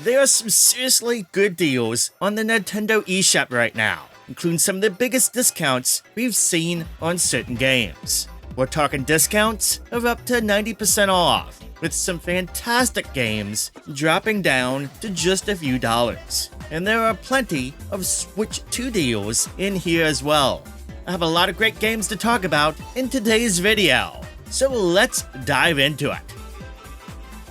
There are some seriously good deals on the Nintendo eShop right now, including some of the biggest discounts we've seen on certain games. We're talking discounts of up to 90% off, with some fantastic games dropping down to just a few dollars. And there are plenty of Switch 2 deals in here as well. I have a lot of great games to talk about in today's video, so let's dive into it.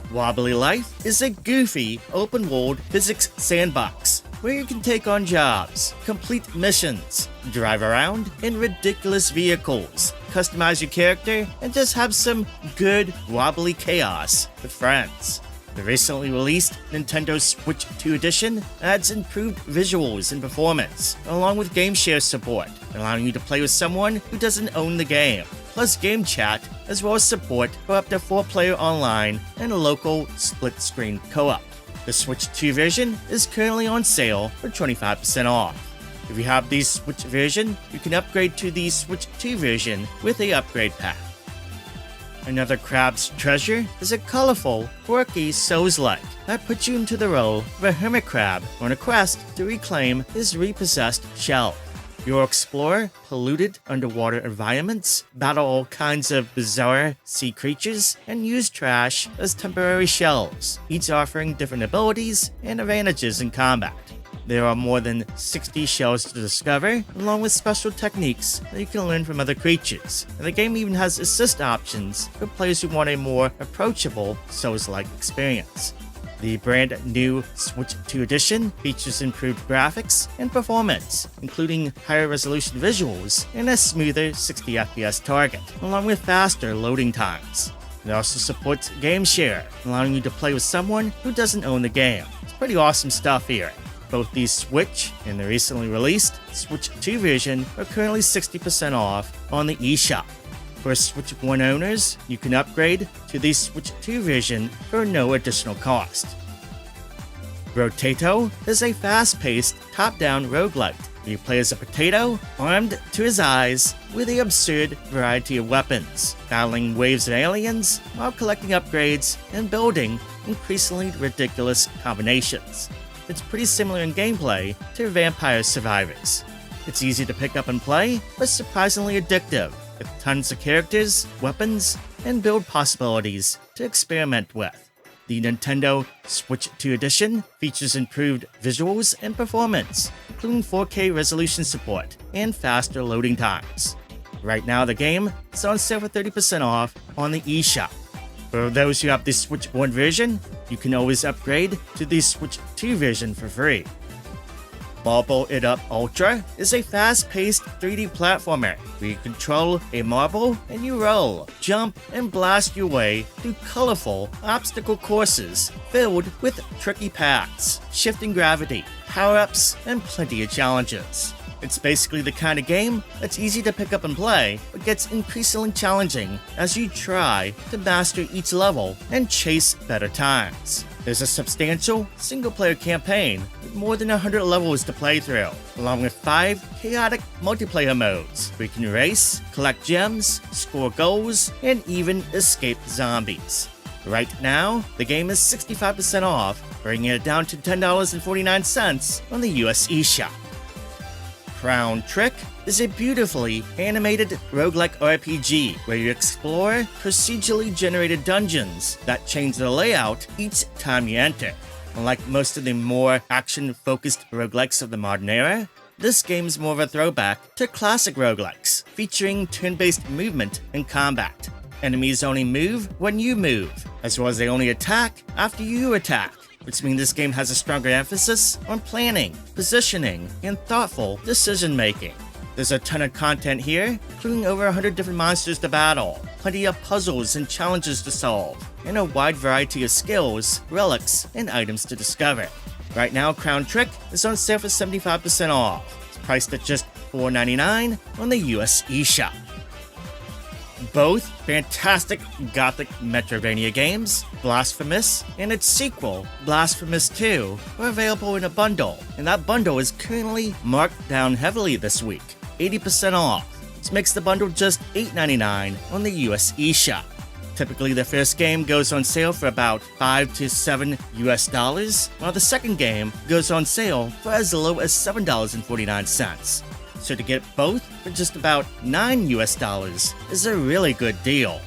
Wobbly Life is a goofy, open-world physics sandbox where you can take on jobs, complete missions, drive around in ridiculous vehicles, customize your character, and just have some good wobbly chaos with friends. The recently released Nintendo Switch 2 edition adds improved visuals and performance, along with game share support, allowing you to play with someone who doesn't own the game, plus game chat, as well as support for up to 4-player online and local split-screen co-op. The Switch 2 version is currently on sale for 25% off. If you have the Switch version, you can upgrade to the Switch 2 version with a upgrade pack. Another Crab's Treasure is a colorful, quirky Souls-like that puts you into the role of a hermit crab on a quest to reclaim his repossessed shell. You'll explore polluted underwater environments, battle all kinds of bizarre sea creatures, and use trash as temporary shells, each offering different abilities and advantages in combat. There are more than 60 shells to discover, along with special techniques that you can learn from other creatures. And the game even has assist options for players who want a more approachable Souls-like experience. The brand new Switch 2 edition features improved graphics and performance, including higher resolution visuals and a smoother 60 FPS target, along with faster loading times. It also supports game share, allowing you to play with someone who doesn't own the game. It's pretty awesome stuff here. Both the Switch and the recently released Switch 2 version are currently 60% off on the eShop. For Switch 1 owners, you can upgrade to the Switch 2 version for no additional cost. Brotato is a fast-paced, top-down roguelite where you play as a potato armed to his eyes with an absurd variety of weapons, battling waves of aliens while collecting upgrades and building increasingly ridiculous combinations. It's pretty similar in gameplay to Vampire Survivors. It's easy to pick up and play, but surprisingly addictive, with tons of characters, weapons, and build possibilities to experiment with. The Nintendo Switch 2 edition features improved visuals and performance, including 4K resolution support and faster loading times. Right now, the game is on sale for 30% off on the eShop. For those who have the Switch 1 version, you can always upgrade to the Switch 2 version for free. Bubble It Up Ultra is a fast-paced 3D platformer where you control a marble and you roll, jump, and blast your way through colorful obstacle courses filled with tricky paths, shifting gravity, power-ups, and plenty of challenges. It's basically the kind of game that's easy to pick up and play, but gets increasingly challenging as you try to master each level and chase better times. There's a substantial single-player campaign with more than 100 levels to play through, along with 5 chaotic multiplayer modes where you can race, collect gems, score goals, and even escape zombies. Right now, the game is 65% off, bringing it down to $10.49 on the US eShop. Crown Trick is a beautifully animated roguelike RPG where you explore procedurally generated dungeons that change the layout each time you enter. Unlike most of the more action-focused roguelikes of the modern era, this game is more of a throwback to classic roguelikes, featuring turn-based movement and combat. Enemies only move when you move, as well as they only attack after you attack, which means this game has a stronger emphasis on planning, positioning, and thoughtful decision-making. There's a ton of content here, including over 100 different monsters to battle, plenty of puzzles and challenges to solve, and a wide variety of skills, relics, and items to discover. Right now, Crown Trick is on sale for 75% off. It's priced at just $4.99 on the US eShop. Both fantastic gothic Metroidvania games, Blasphemous and its sequel, Blasphemous 2, are available in a bundle, and that bundle is currently marked down heavily this week, 80% off, which makes the bundle just $8.99 on the US eShop. Typically, the first game goes on sale for about $5 to $7 while the second game goes on sale for as low as $7.49. So to get both for just about $9 is a really good deal.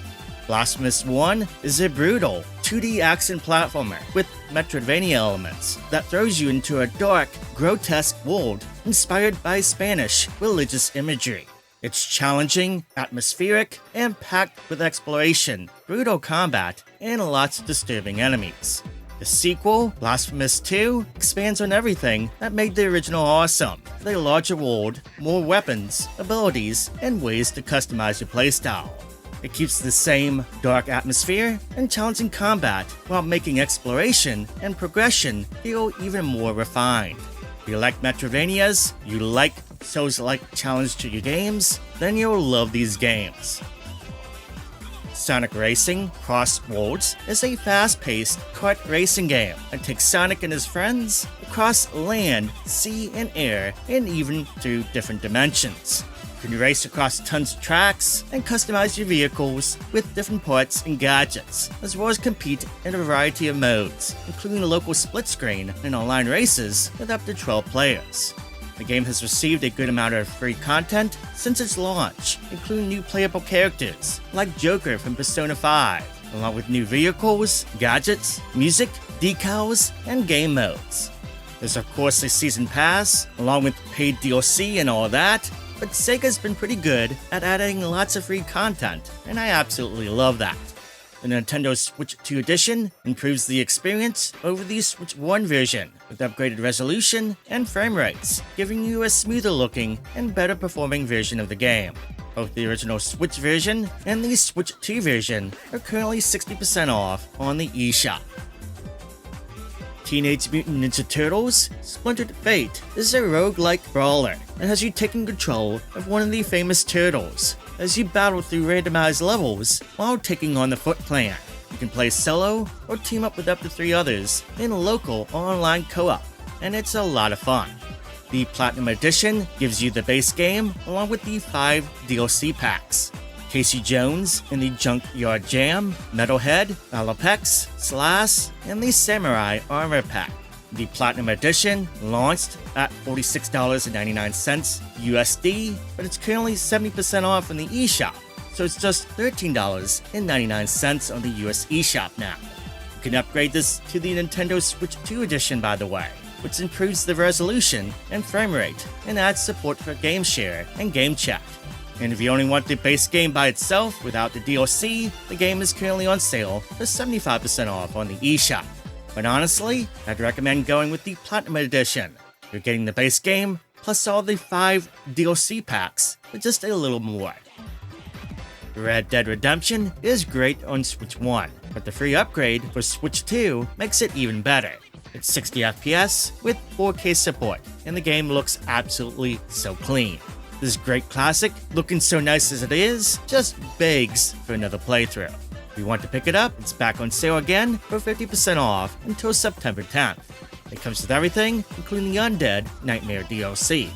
Blasphemous 1 is a brutal 2D action platformer with Metroidvania elements that throws you into a dark, grotesque world inspired by Spanish religious imagery. It's challenging, atmospheric, and packed with exploration, brutal combat, and lots of disturbing enemies. The sequel, Blasphemous 2, expands on everything that made the original awesome, with a larger world, more weapons, abilities, and ways to customize your playstyle. It keeps the same dark atmosphere and challenging combat while making exploration and progression feel even more refined. If you like Metroidvanias, you like Souls-like challenge to your games, then you'll love these games. Sonic Racing CrossWorlds is a fast-paced kart racing game that takes Sonic and his friends across land, sea, and air, and even through different dimensions. You can race across tons of tracks and customize your vehicles with different parts and gadgets, as well as compete in a variety of modes, including local split screen and online races with up to 12 players. The game has received a good amount of free content since its launch, including new playable characters like Joker from Persona 5, along with new vehicles, gadgets, music, decals, and game modes. There's of course a season pass, along with paid DLC and all that, but Sega's been pretty good at adding lots of free content, and I absolutely love that. The Nintendo Switch 2 edition improves the experience over the Switch 1 version with upgraded resolution and frame rates, giving you a smoother looking and better performing version of the game. Both the original Switch version and the Switch 2 version are currently 60% off on the eShop. Teenage Mutant Ninja Turtles Splintered Fate is a roguelike brawler that has you taking control of one of the famous turtles as you battle through randomized levels while taking on the Foot Clan. You can play solo or team up with up to 3 others in local or online co-op, and it's a lot of fun. The Platinum Edition gives you the base game along with the 5 DLC packs. Casey Jones in the Junkyard Jam, Metalhead, Alopex, Slash, and the Samurai Armor Pack. The Platinum Edition launched at $46.99 USD, but it's currently 70% off in the eShop, so it's just $13.99 on the US eShop now. You can upgrade this to the Nintendo Switch 2 edition, by the way, which improves the resolution and frame rate and adds support for Game Share and Game Chat. And if you only want the base game by itself without the DLC, the game is currently on sale for 75% off on the eShop. But honestly, I'd recommend going with the Platinum Edition. You're getting the base game, plus all the 5 DLC packs for just a little more. Red Dead Redemption is great on Switch 1, but the free upgrade for Switch 2 makes it even better. It's 60 FPS with 4K support, and the game looks absolutely so clean. This great classic, looking so nice as it is, just begs for another playthrough. If you want to pick it up, it's back on sale again for 50% off until September 10th. It comes with everything, including the Undead Nightmare DLC.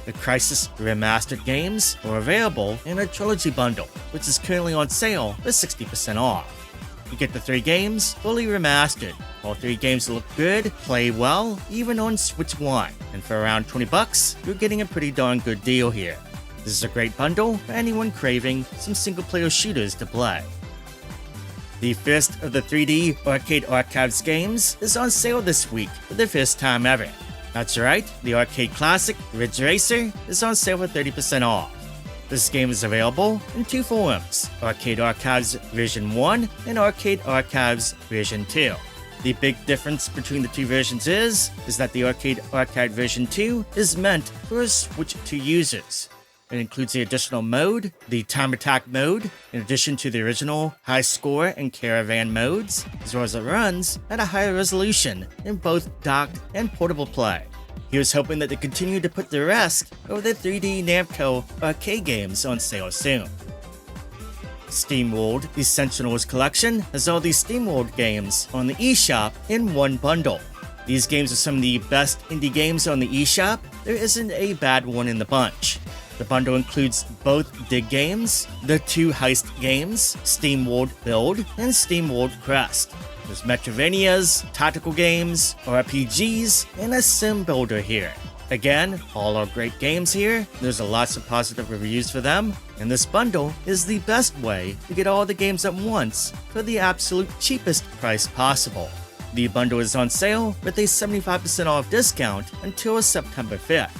The Crysis Remastered games are available in a Trilogy bundle, which is currently on sale for 60% off. You get the 3 games fully remastered. All 3 games look good, play well, even on Switch 1, and for around $20, you're getting a pretty darn good deal here. This is a great bundle for anyone craving some single-player shooters to play. The first of the 3D Arcade Archives games is on sale this week for the first time ever. That's right, the arcade classic Ridge Racer is on sale for 30% off. This game is available in 2 forms, Arcade Archives version 1 and Arcade Archives version 2. The big difference between the 2 versions is that the Arcade Archive version 2 is meant for Switch 2 users. It includes the additional mode, the Time Attack mode, in addition to the original High Score and Caravan modes, as well as it runs at a higher resolution in both docked and portable play. Here's hoping that they continue to put the rest of the 3D Namco arcade games on sale soon. Steamworld, the Sentinels collection, has all these Steamworld games on the eShop in one bundle. These games are some of the best indie games on the eShop. There isn't a bad one in the bunch. The bundle includes both dig games, the 2 heist games, Steamworld Build and Steamworld Crest. There's Metrovanias, tactical games, RPGs, and a sim builder here. Again, all are great games here, there's lots of positive reviews for them, and this bundle is the best way to get all the games at once for the absolute cheapest price possible. The bundle is on sale with a 75% off discount until September 5th.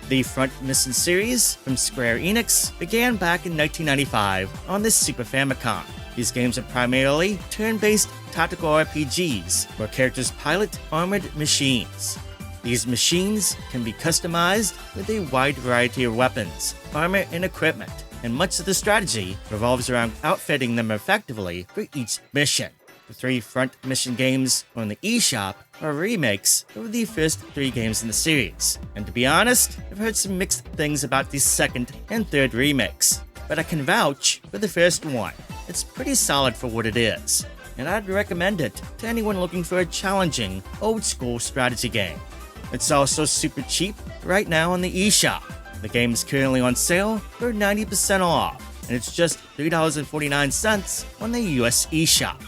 The Front Mission series from Square Enix began back in 1995 on the Super Famicom. These games are primarily turn-based tactical RPGs where characters pilot armored machines. These machines can be customized with a wide variety of weapons, armor, and equipment, and much of the strategy revolves around outfitting them effectively for each mission. The 3 Front Mission games on the eShop are remakes of the first 3 games in the series, and to be honest, I've heard some mixed things about the second and third remakes, but I can vouch for the first one. It's pretty solid for what it is, and I'd recommend it to anyone looking for a challenging, old-school strategy game. It's also super cheap right now on the eShop. The game is currently on sale for 90% off, and it's just $3.49 on the US eShop.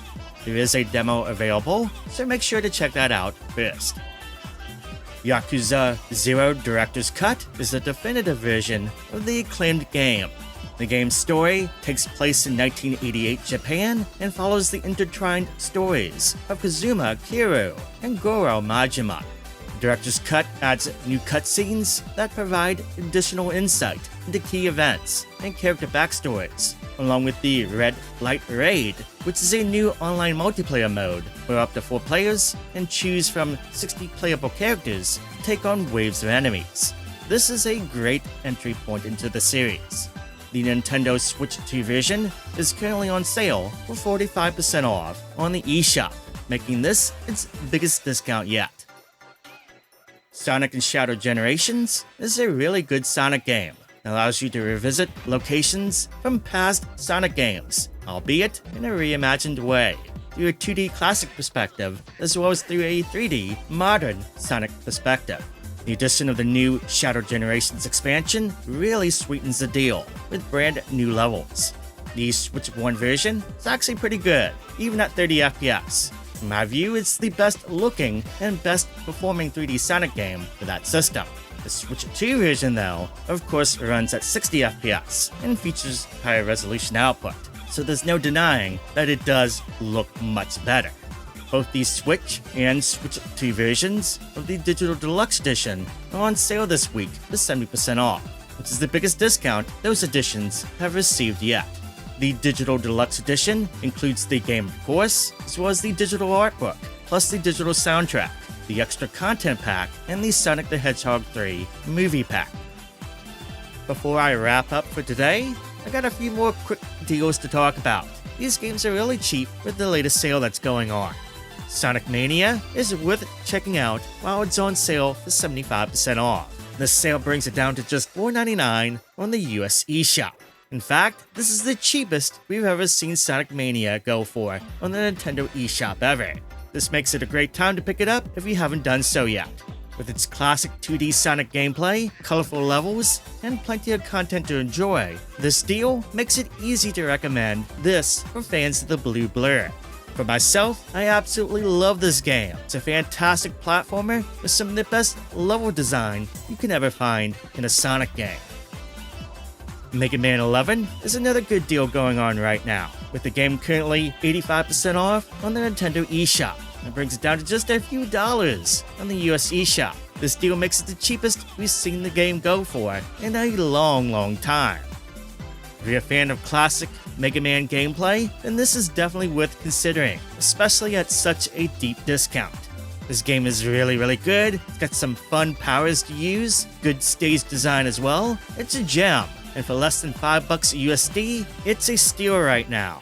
There is a demo available, so make sure to check that out first. Yakuza 0 Director's Cut is the definitive version of the acclaimed game. The game's story takes place in 1988 Japan and follows the intertwined stories of Kazuma Kiryu and Goro Majima. Director's Cut adds new cutscenes that provide additional insight into key events and character backstories, along with the Red Light Raid, which is a new online multiplayer mode for up to 4 players and choose from 60 playable characters to take on waves of enemies. This is a great entry point into the series. The Nintendo Switch 2 version is currently on sale for 45% off on the eShop, making this its biggest discount yet. Sonic and Shadow Generations is a really good Sonic game. It allows you to revisit locations from past Sonic games, albeit in a reimagined way, through a 2D classic perspective as well as through a 3D modern Sonic perspective. The addition of the new Shadow Generations expansion really sweetens the deal with brand new levels. The Switch 1 version is actually pretty good, even at 30 FPS. In my view, it's the best looking and best performing 3D Sonic game for that system. The Switch 2 version, though, of course runs at 60 FPS and features higher resolution output, so there's no denying that it does look much better. Both the Switch and Switch 2 versions of the Digital Deluxe Edition are on sale this week for 70% off, which is the biggest discount those editions have received yet. The Digital Deluxe Edition includes the game, of course, as well as the digital artbook, plus the digital soundtrack, the extra content pack, and the Sonic the Hedgehog 3 movie pack. Before I wrap up for today, I got a few more quick deals to talk about. These games are really cheap with the latest sale that's going on. Sonic Mania is worth checking out while it's on sale for 75% off. This sale brings it down to just $4.99 on the US eShop. In fact, this is the cheapest we've ever seen Sonic Mania go for on the Nintendo eShop ever. This makes it a great time to pick it up if you haven't done so yet. With its classic 2D Sonic gameplay, colorful levels, and plenty of content to enjoy, this deal makes it easy to recommend this for fans of the Blue Blur. For myself, I absolutely love this game. It's a fantastic platformer with some of the best level design you can ever find in a Sonic game. Mega Man 11 is another good deal going on right now, with the game currently 85% off on the Nintendo eShop. It brings it down to just a few dollars on the US eShop. This deal makes it the cheapest we've seen the game go for in a long time. If you're a fan of classic Mega Man gameplay, then this is definitely worth considering, especially at such a deep discount. This game is really good, it's got some fun powers to use, good stage design as well. It's a gem, and for less than $5 USD, it's a steal right now.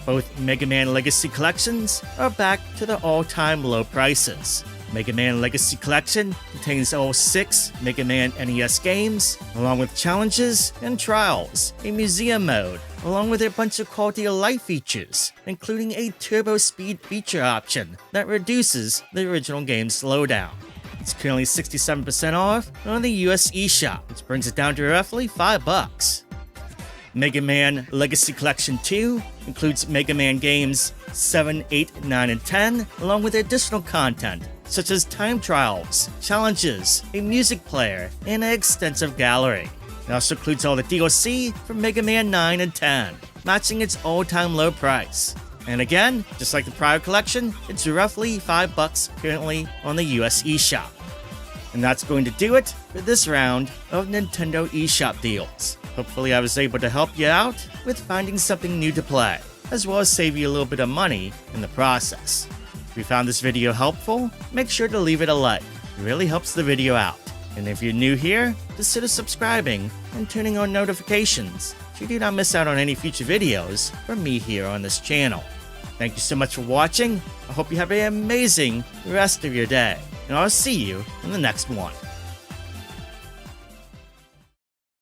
Both Mega Man Legacy Collections are back to their all-time low prices. Mega Man Legacy Collection contains all 6 Mega Man NES games, along with challenges and trials, a museum mode, along with a bunch of quality of life features, including a turbo speed feature option that reduces the original game's slowdown. It's currently 67% off on the US eShop, which brings it down to roughly $5. Mega Man Legacy Collection 2 includes Mega Man games 7, 8, 9, and 10, along with additional content such as time trials, challenges, a music player, and an extensive gallery. It also includes all the DLC for Mega Man 9 and 10, matching its all-time low price. And again, just like the prior collection, it's roughly $5 currently on the US eShop. And that's going to do it for this round of Nintendo eShop deals. Hopefully I was able to help you out with finding something new to play, as well as save you a little bit of money in the process. If you found this video helpful, make sure to leave it a like. It really helps the video out. And if you're new here, consider subscribing and turning on notifications so you do not miss out on any future videos from me here on this channel. Thank you so much for watching. I hope you have an amazing rest of your day, and I'll see you in the next one.